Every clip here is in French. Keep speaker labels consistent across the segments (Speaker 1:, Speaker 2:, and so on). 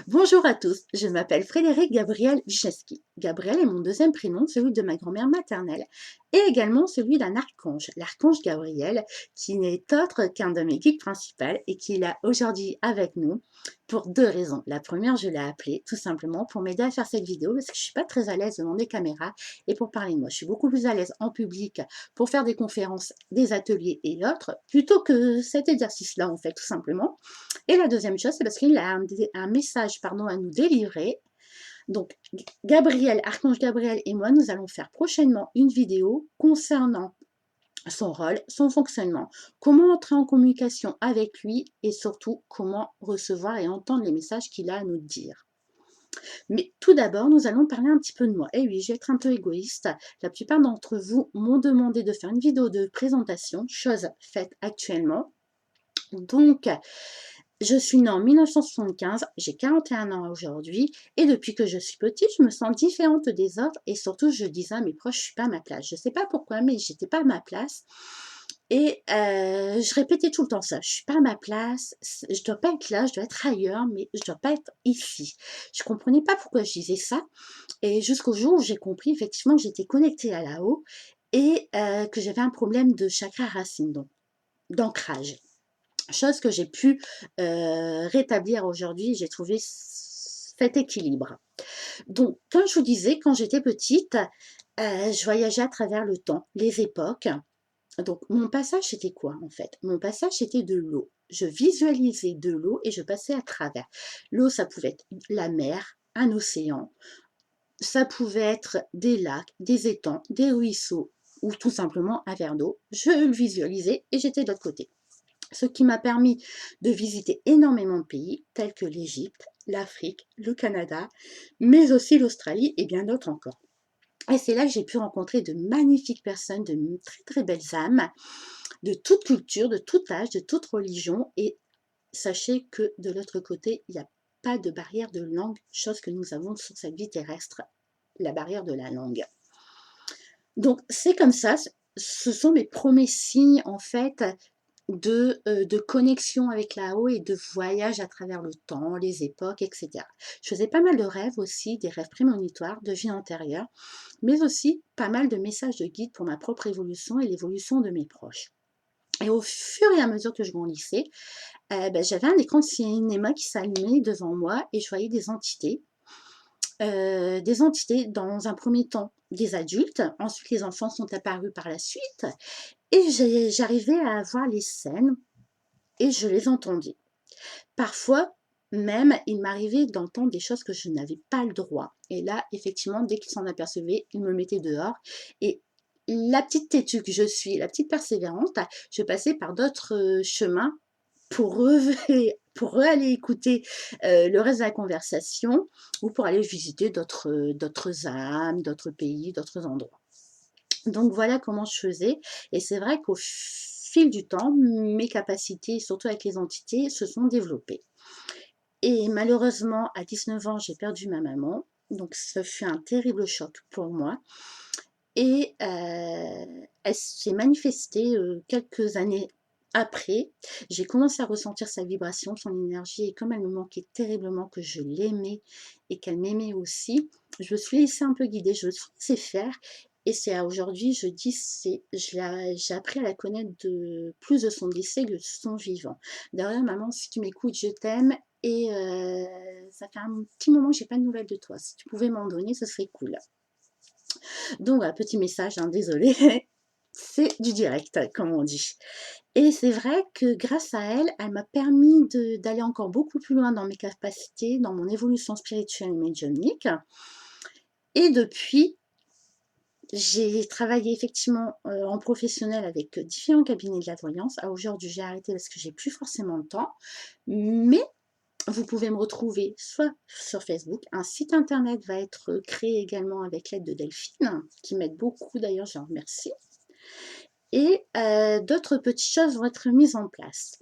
Speaker 1: Bonjour à tous, je m'appelle Frédéric Gabriel Wicheski. Gabriel est mon deuxième prénom, celui de ma grand-mère maternelle, et également celui d'un archange, l'archange Gabriel, qui n'est autre qu'un de mes guides principaux et qui est là aujourd'hui avec nous pour deux raisons. La première, je l'ai appelé tout simplement pour m'aider à faire cette vidéo parce que je suis pas très à l'aise devant des caméras et pour parler de moi. Je suis beaucoup plus à l'aise en public pour faire des conférences, des ateliers et autres, plutôt que cet exercice-là en fait, tout simplement. Et la deuxième chose, c'est parce qu'il a un message à nous délivrer. Donc, Gabriel, Archange Gabriel et moi, nous allons faire prochainement une vidéo concernant son rôle, son fonctionnement, comment entrer en communication avec lui et surtout comment recevoir et entendre les messages qu'il a à nous dire. Mais tout d'abord, nous allons parler un petit peu de moi. Et oui, je vais être un peu égoïste. La plupart d'entre vous m'ont demandé de faire une vidéo de présentation, chose faite actuellement. Donc, je suis née en 1975, j'ai 41 ans aujourd'hui et depuis que je suis petite, je me sens différente des autres et surtout, je disais à mes proches, je suis pas à ma place. Je sais pas pourquoi, mais j'étais pas à ma place et je répétais tout le temps ça. Je suis pas à ma place, je dois pas être là, je dois être ailleurs, mais je dois pas être ici. Je comprenais pas pourquoi je disais ça et jusqu'au jour où j'ai compris effectivement que j'étais connectée à là-haut et que j'avais un problème de chakra racine, donc d'ancrage. Chose que j'ai pu rétablir aujourd'hui, j'ai trouvé cet équilibre. Donc, comme je vous disais, quand j'étais petite, je voyageais à travers le temps, les époques. Donc, mon passage, c'était quoi en fait? Mon passage, c'était de l'eau. Je visualisais de l'eau et je passais à travers. L'eau, ça pouvait être la mer, un océan, ça pouvait être des lacs, des étangs, des ruisseaux ou tout simplement un verre d'eau. Je le visualisais et j'étais de l'autre côté, ce qui m'a permis de visiter énormément de pays tels que l'Égypte, l'Afrique, le Canada, mais aussi l'Australie et bien d'autres encore. Et c'est là que j'ai pu rencontrer de magnifiques personnes, de très très belles âmes, de toute culture, de tout âge, de toute religion. Et sachez que de l'autre côté, il n'y a pas de barrière de langue, chose que nous avons sur cette vie terrestre, la barrière de la langue. Donc c'est comme ça, ce sont mes premiers signes en fait de connexion avec là-haut et de voyage à travers le temps, les époques, etc. Je faisais pas mal de rêves aussi, des rêves prémonitoires, de vie antérieure, mais aussi pas mal de messages de guide pour ma propre évolution et l'évolution de mes proches. Et au fur et à mesure que je grandissais, j'avais un écran de cinéma qui s'allumait devant moi et je voyais des entités dans un premier temps des adultes, ensuite les enfants sont apparus par la suite et j'arrivais à voir les scènes et je les entendais. Parfois, même, il m'arrivait d'entendre des choses que je n'avais pas le droit. Et là, effectivement, dès qu'ils s'en apercevaient, ils me mettaient dehors. Et la petite têtue que je suis, la petite persévérante, je passais par d'autres chemins pour, pour aller écouter le reste de la conversation ou pour aller visiter d'autres âmes, d'autres pays, d'autres endroits. Donc voilà comment je faisais. Et c'est vrai qu'au fil du temps, mes capacités, surtout avec les entités, se sont développées. Et malheureusement, à 19 ans, j'ai perdu ma maman. Donc ce fut un terrible choc pour moi. Et elle s'est manifestée quelques années après. J'ai commencé à ressentir sa vibration, son énergie. Et comme elle me manquait terriblement, que je l'aimais et qu'elle m'aimait aussi, je me suis laissée un peu guider, je me suis laissée faire. Et c'est aujourd'hui, je dis, j'ai appris à la connaître plus de son décès que de son vivant. D'ailleurs, maman, si tu m'écoutes, je t'aime. Et ça fait un petit moment que j'ai pas de nouvelles de toi. Si tu pouvais m'en donner, ce serait cool. Donc, un petit message, hein, désolé, c'est du direct, comme on dit. Et c'est vrai que grâce à elle, elle m'a permis d'aller encore beaucoup plus loin dans mes capacités, dans mon évolution spirituelle et médiumnique. Et depuis, j'ai travaillé effectivement en professionnel avec différents cabinets de la voyance. Aujourd'hui, j'ai arrêté parce que j'ai plus forcément le temps. Mais vous pouvez me retrouver soit sur Facebook, un site internet va être créé également avec l'aide de Delphine, qui m'aide beaucoup d'ailleurs, je la remercie. Et d'autres petites choses vont être mises en place.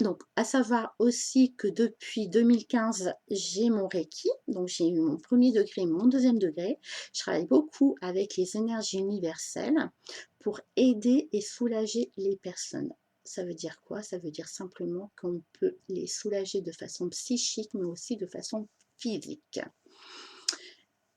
Speaker 1: Donc, à savoir aussi que depuis 2015, j'ai mon Reiki, donc j'ai eu mon premier degré, mon deuxième degré. Je travaille beaucoup avec les énergies universelles pour aider et soulager les personnes. Ça veut dire quoi? Ça veut dire simplement qu'on peut les soulager de façon psychique, mais aussi de façon physique.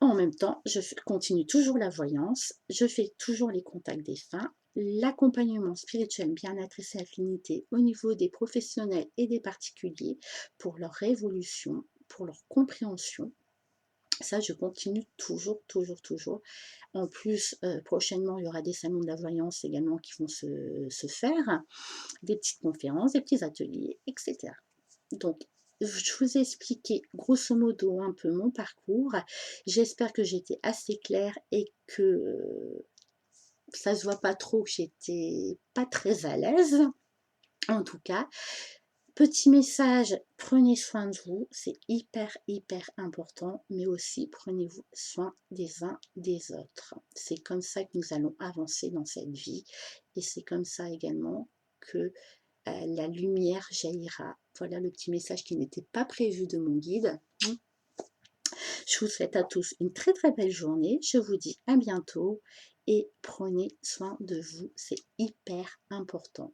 Speaker 1: En même temps, continue toujours la voyance, je fais toujours les contacts défunts, l'accompagnement spirituel, bien-être et affinité au niveau des professionnels et des particuliers pour leur évolution, pour leur compréhension. Ça, je continue toujours, toujours, toujours. En plus, prochainement, il y aura des salons de la voyance également qui vont se faire, des petites conférences, des petits ateliers, etc. Donc, je vous ai expliqué grosso modo un peu mon parcours. J'espère que j'étais assez claire et que ça se voit pas trop que j'étais pas très à l'aise. En tout cas, petit message, prenez soin de vous, c'est hyper, hyper important, mais aussi prenez-vous soin des uns des autres. C'est comme ça que nous allons avancer dans cette vie et c'est comme ça également que la lumière jaillira. Voilà le petit message qui n'était pas prévu de mon guide. Je vous souhaite à tous une très très belle journée. Je vous dis à bientôt et prenez soin de vous, c'est hyper important.